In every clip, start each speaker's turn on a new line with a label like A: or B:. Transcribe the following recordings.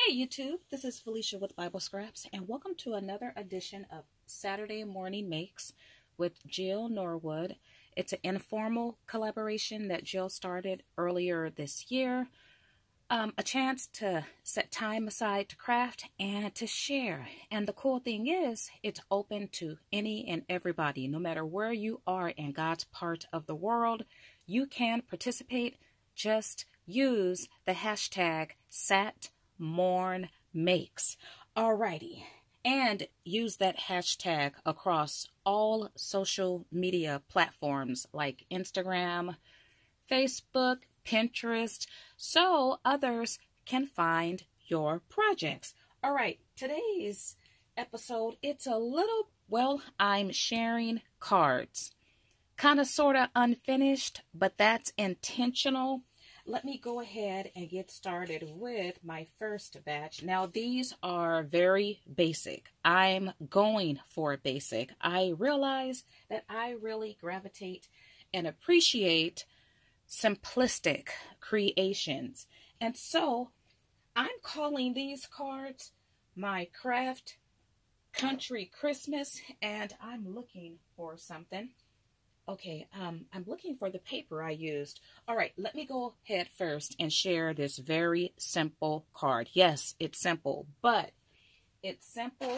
A: Hey YouTube, this is Felicia with Bible Scraps, and welcome to another edition of Saturday Morning Makes with Jill Norwood. It's an informal collaboration that Jill started earlier this year. A chance to set time aside to craft and to share. And the cool thing is, it's open to any and everybody. No matter where you are in God's part of the world, you can participate. Just use the hashtag SatMornMakes. Alrighty. And use that hashtag across all social media platforms like Instagram, Facebook, Pinterest, so others can find your projects. All right, today's episode, it's a little, I'm sharing cards. Kind of, sort of unfinished, but that's intentional. Let me go ahead and get started with my first batch. Now, these are very basic. I'm going for basic. I realize that I really gravitate and appreciate simplistic creations. And so I'm calling these cards my Kraft Country Christmas, and I'm looking for something. Okay, I'm looking for the paper I used. All right, let me go ahead first and share this very simple card. Yes, it's simple, but it's simple.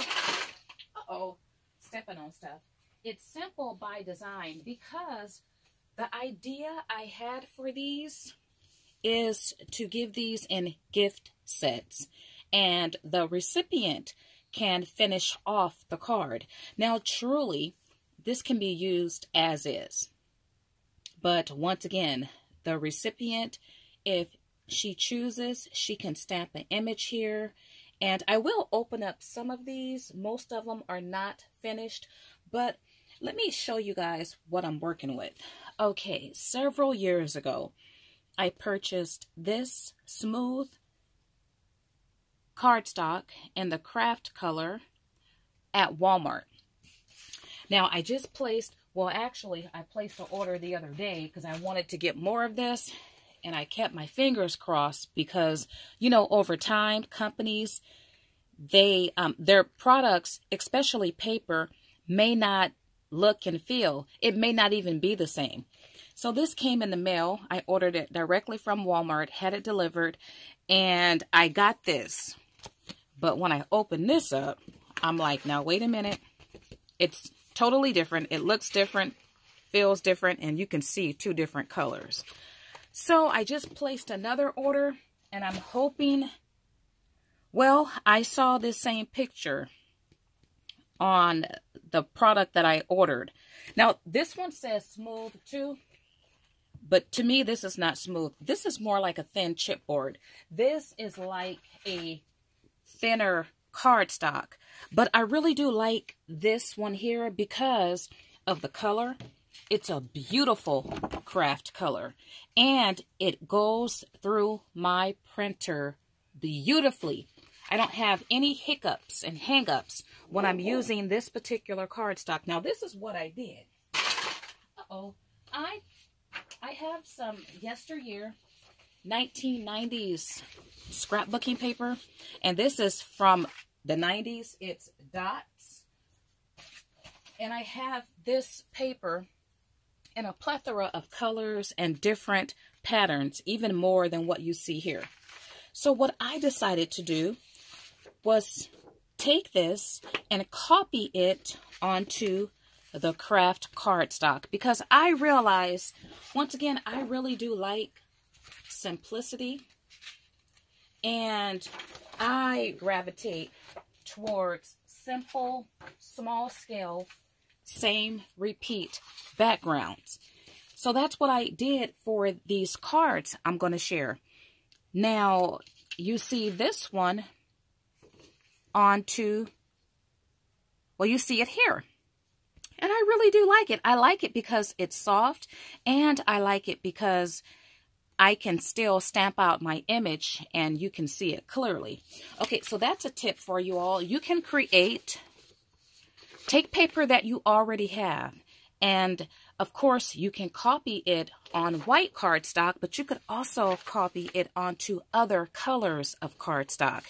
A: Uh-oh, stepping on stuff. It's simple by design because the idea I had for these is to give these in gift sets, and the recipient can finish off the card. Now, truly, this can be used as is. But once again, the recipient, if she chooses, she can stamp an image here. And I will open up some of these. Most of them are not finished, but let me show you guys what I'm working with. Okay, several years ago, I purchased this smooth cardstock in the Kraft color at Walmart. Now, I just placed, I placed an order the other day because I wanted to get more of this, and I kept my fingers crossed because, you know, over time, companies, their products, especially paper, may not look and feel. It may not even be the same. So this came in the mail. I ordered it directly from Walmart, had it delivered, and I got this. But when I opened this up, I'm like, now wait a minute. It's totally different. It looks different, feels different, and you can see two different colors. So I just placed another order, and I'm hoping, I saw this same picture on the product that I ordered. Now, this one says smooth too, but to me, this is not smooth. This is more like a thin chipboard. This is like a thinner cardstock, but I really do like this one here because of the color. It's a beautiful Kraft color, and it goes through my printer beautifully. I don't have any hiccups and hang-ups when I'm using this particular cardstock. Now, this is what I did. Uh-oh. I have some yesteryear 1990s scrapbooking paper, and this is from the 90s. It's dots, and I have this paper in a plethora of colors and different patterns, even more than what you see here. So what I decided to do was take this and copy it onto the Kraft cardstock because I realize, once again, I really do like simplicity, and I gravitate towards simple, small scale, same repeat backgrounds. So that's what I did for these cards I'm going to share. Now, you see this one onto, you see it here. And I really do like it. I like it because it's soft, and I like it because I can still stamp out my image and you can see it clearly. Okay, so that's a tip for you all. You can take paper that you already have and Of course, you can copy it on white cardstock, but you could also copy it onto other colors of cardstock.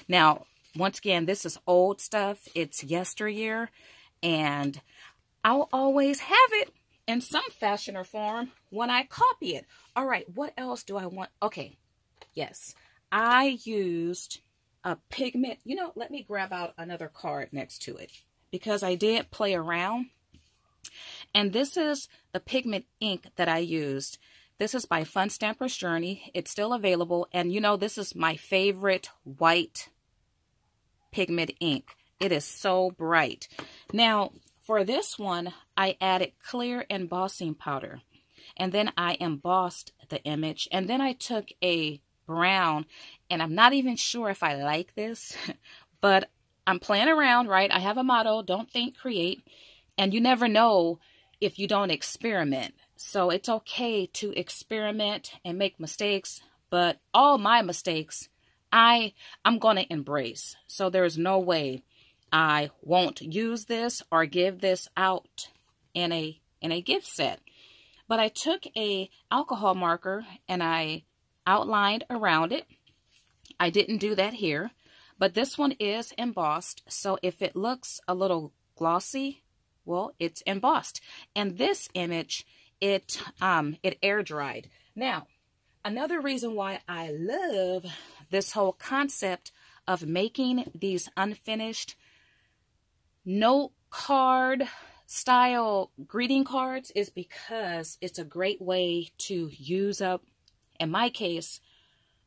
A: Now, once again, this is old stuff. It's yesteryear, and I'll always have it in some fashion or form when I copy it. All right, what else do I want? Okay, yes, I used a pigment. You know, let me grab out another card next to it because I did play around. And this is the pigment ink that I used. This is by Fun Stamper's Journey. It's still available. And you know, this is my favorite white pigment ink. It is so bright. Now, for this one, I added clear embossing powder. And then I embossed the image. And then I took a brown, and I'm not even sure if I like this, but I'm playing around, right? I have a motto, don't think, create. And you never know if you don't experiment. So it's okay to experiment and make mistakes, but all my mistakes, I'm going to embrace. So there's no way I won't use this or give this out in a gift set. But I took a alcohol marker and I outlined around it. I didn't do that here, but this one is embossed. So if it looks a little glossy, well, it's embossed. And this image, it air dried. Now, another reason why I love this whole concept of making these unfinished note card style greeting cards is because it's a great way to use up, in my case,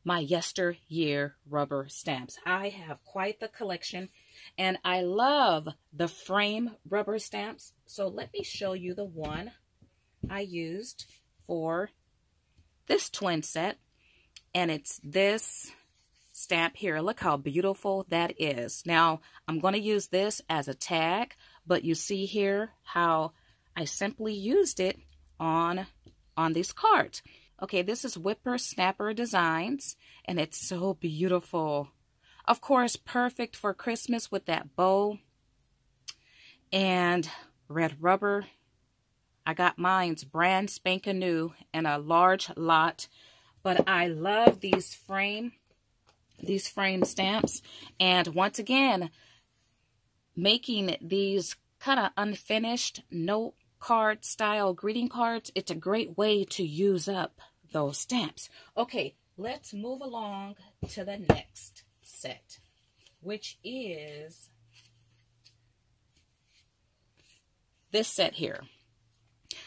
A: my yesteryear rubber stamps. I have quite the collection. And I love the frame rubber stamps. So let me show you the one I used for this twin set. And it's this stamp here. Look how beautiful that is. Now, I'm going to use this as a tag. But you see here how I simply used it on these cards. Okay, this is Whipper Snapper Designs. And it's so beautiful. Of course, perfect for Christmas with that bow and red rubber. I got mine's brand spanking new in a large lot, but I love these frame stamps. And once again, making these kind of unfinished note card style greeting cards, it's a great way to use up those stamps. Okay, let's move along to the next set, which is this set here.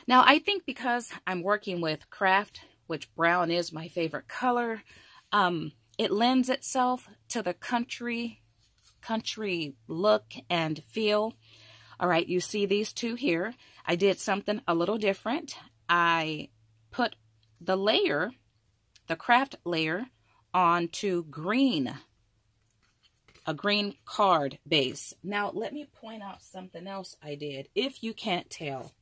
A: Now, I think because I'm working with Kraft, which brown is my favorite color, it lends itself to the country look and feel. All right, you see these two here. I did something a little different. I put the layer, the Kraft layer, onto a green card base. Now, let me point out something else I did, if you can't tell.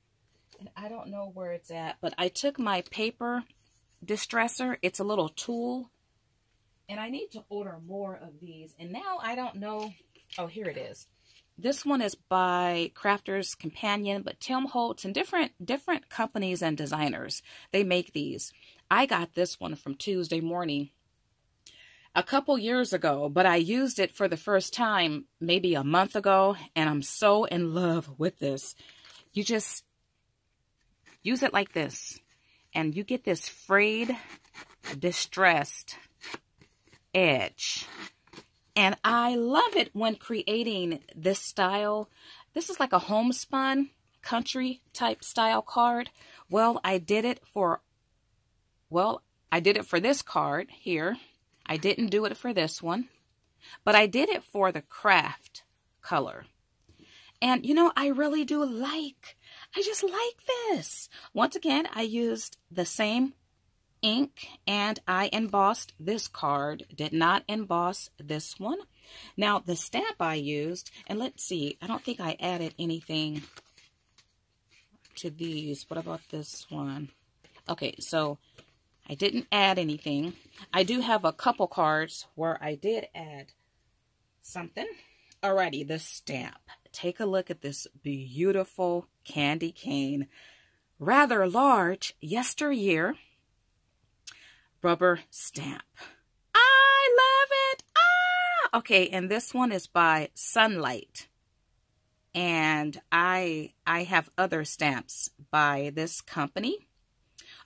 A: And I don't know where it's at, but I took my paper distresser. It's a little tool. And I need to order more of these. And now I don't know. Oh, here it is. This one is by Crafter's Companion, but Tim Holtz and different companies and designers, they make these. I got this one from Tuesday Morning a couple years ago, but I used it for the first time maybe a month ago, and I'm so in love with this. You just use it like this, and you get this frayed, distressed edge. And I love it when creating this style. This is like a homespun country type style card. Well, I did it for this card here. I didn't do it for this one, but I did it for the Kraft color. And you know, I really do I just like this. Once again, I used the same ink and I embossed this card, did not emboss this one. Now the stamp I used, and let's see, I don't think I added anything to these. What about this one? Okay, so I didn't add anything. I do have a couple cards where I did add something. Alrighty, the stamp. Take a look at this beautiful candy cane rather large yesteryear rubber stamp. I love it. Ah! Okay, and this one is by Sunlight. And I have other stamps by this company.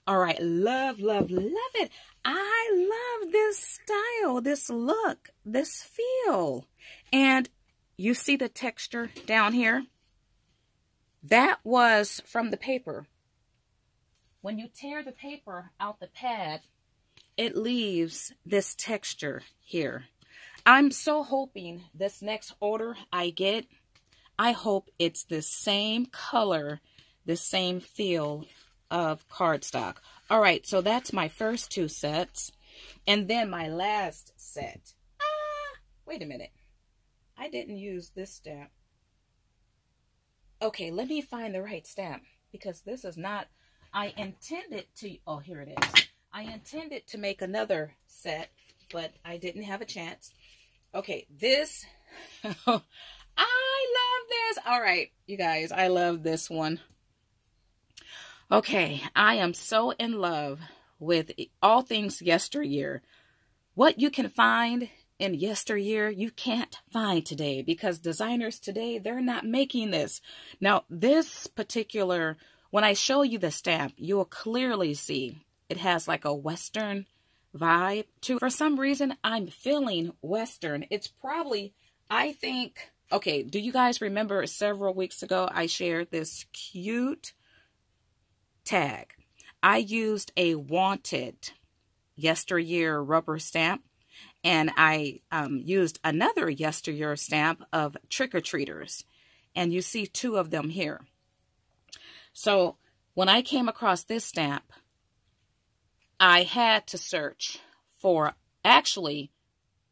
A: All right, love, love, love it. I love this style, this look, this feel. And you see the texture down here? That was from the paper. When you tear the paper out the pad, it leaves this texture here. I'm so hoping this next order I get, I hope it's the same color, the same feel of cardstock. All right, so that's my first two sets. And then my last set. Wait a minute. I didn't use this stamp. Okay, let me find the right stamp, because this is not, I intended to, oh, here it is. I intended to make another set, but I didn't have a chance. Okay, this, I love this. All right, you guys, I love this one. Okay, I am so in love with all things yesteryear. What you can find in yesteryear, you can't find today, because designers today, they're not making this. Now, this particular, when I show you the stamp, you'll clearly see it has like a Western vibe to. For some reason, I'm feeling Western. It's probably, I think, okay, do you guys remember several weeks ago, I shared this cute tag? I used a Wanted yesteryear rubber stamp, and I used another yesteryear stamp of trick-or-treaters, and you see two of them here. So when I came across this stamp, I had to search for, actually,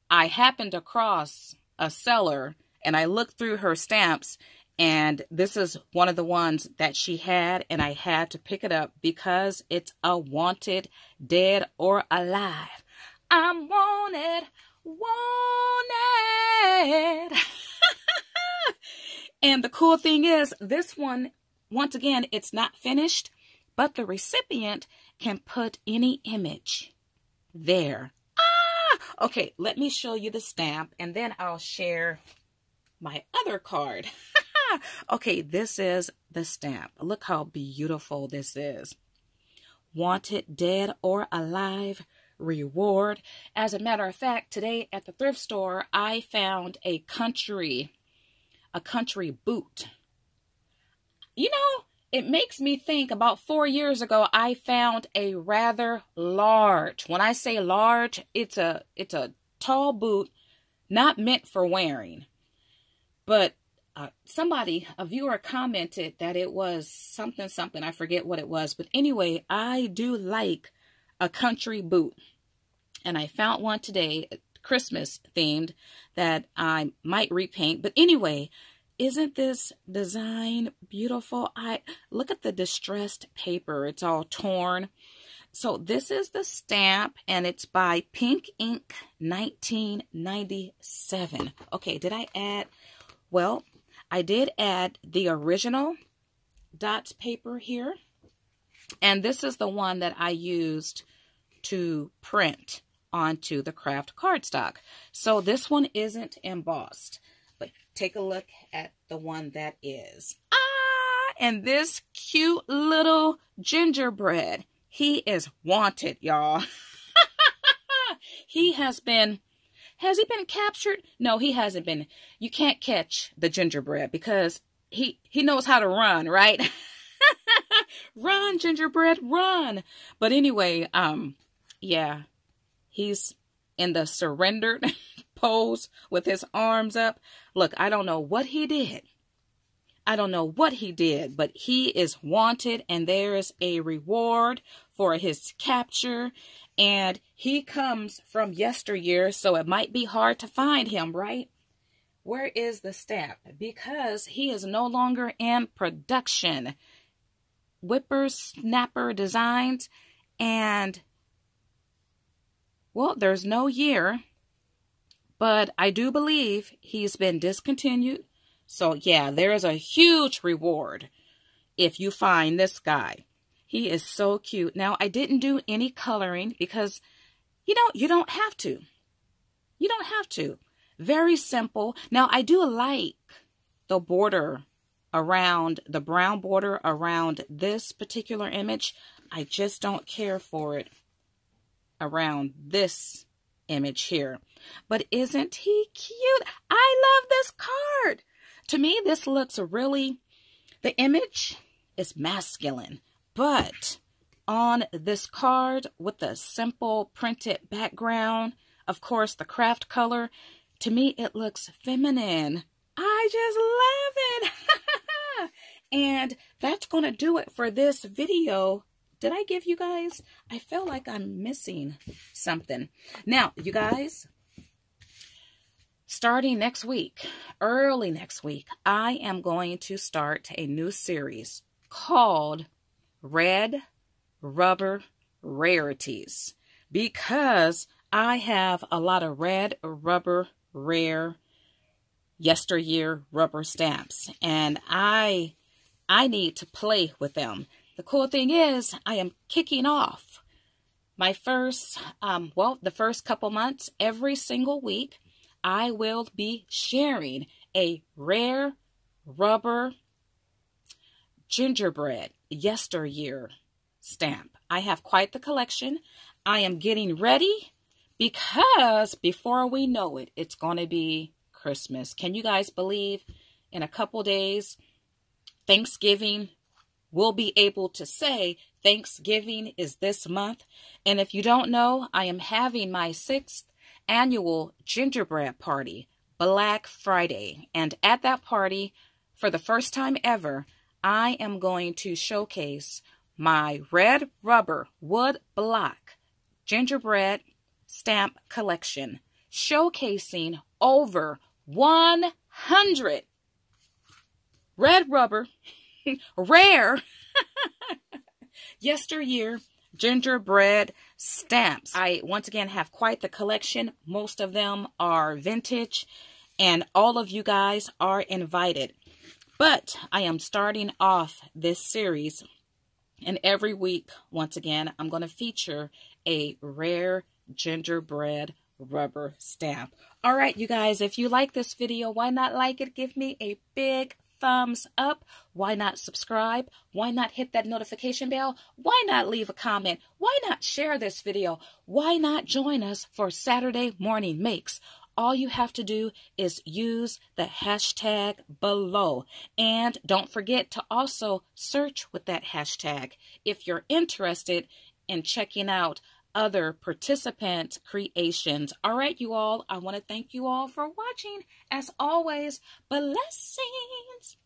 A: I happened across a seller, and I looked through her stamps, and this is one of the ones that she had, and I had to pick it up because it's a Wanted, dead or alive. I'm wanted, wanted. And the cool thing is, this one, once again, it's not finished, but the recipient can put any image there. Okay, let me show you the stamp, and then I'll share my other card. Okay, this is the stamp. Look how beautiful this is. Wanted, dead or alive, reward. As a matter of fact, today at the thrift store, I found a country boot. You know, it makes me think about 4 years ago, I found a rather large. When I say large, it's a tall boot, not meant for wearing. But a viewer commented that it was something, I forget what it was. But anyway, I do like a country boot. And I found one today, Christmas themed, that I might repaint. But anyway, isn't this design beautiful? Look at the distressed paper. It's all torn. So this is the stamp, and it's by Pink Ink 1997. Okay, did I add? Well, I did add the original dots paper here. And this is the one that I used to print onto the Kraft cardstock. So this one isn't embossed. But take a look at the one that is. And this cute little gingerbread. He is wanted, y'all. Has he been captured? No, he hasn't been. You can't catch the gingerbread because he knows how to run, right? Run, gingerbread, run. But anyway, yeah, he's in the surrendered pose with his arms up. Look, I don't know what he did. But he is wanted, and there is a reward for his capture. And he comes from yesteryear, so it might be hard to find him, right? Where is the stamp? Because he is no longer in production. Whippersnapper Designs, and, well, there's no year, but I do believe he's been discontinued. So, yeah, there is a huge reward if you find this guy. He is so cute. Now, I didn't do any coloring because, you don't have to. You don't have to. Very simple. Now, I do like the border around, the brown border around this particular image. I just don't care for it around this image here. But isn't he cute? I love this card. To me, this looks really, the image is masculine. But on this card with the simple printed background, of course, the Kraft color, to me, it looks feminine. I just love it. And that's going to do it for this video. Did I give you guys? I feel like I'm missing something. Now, you guys, starting next week, early next week, I am going to start a new series called Red Rubber Rarities, because I have a lot of red rubber rare yesteryear rubber stamps, and I need to play with them. The cool thing is I am kicking off my first, the first couple months, every single week, I will be sharing a rare rubber gingerbread yesteryear stamp. I have quite the collection. I am getting ready because before we know it, it's going to be Christmas. Can you guys believe in a couple days, Thanksgiving, we'll be able to say Thanksgiving is this month? And if you don't know, I am having my 6th annual gingerbread party, Black Friday. And at that party, for the first time ever, I am going to showcase my red rubber wood block gingerbread stamp collection, showcasing over 100 red rubber rare yesteryear gingerbread stamps. I once again have quite the collection. Most of them are vintage, and all of you guys are invited. But I am starting off this series, and every week, once again, I'm going to feature a rare gingerbread rubber stamp. All right, you guys, if you like this video, why not like it? Give me a big thumbs up. Why not subscribe? Why not hit that notification bell? Why not leave a comment? Why not share this video? Why not join us for Saturday morning makes? All you have to do is use the hashtag below. And don't forget to also search with that hashtag if you're interested in checking out other participant creations. All right, you all, I want to thank you all for watching. As always, blessings.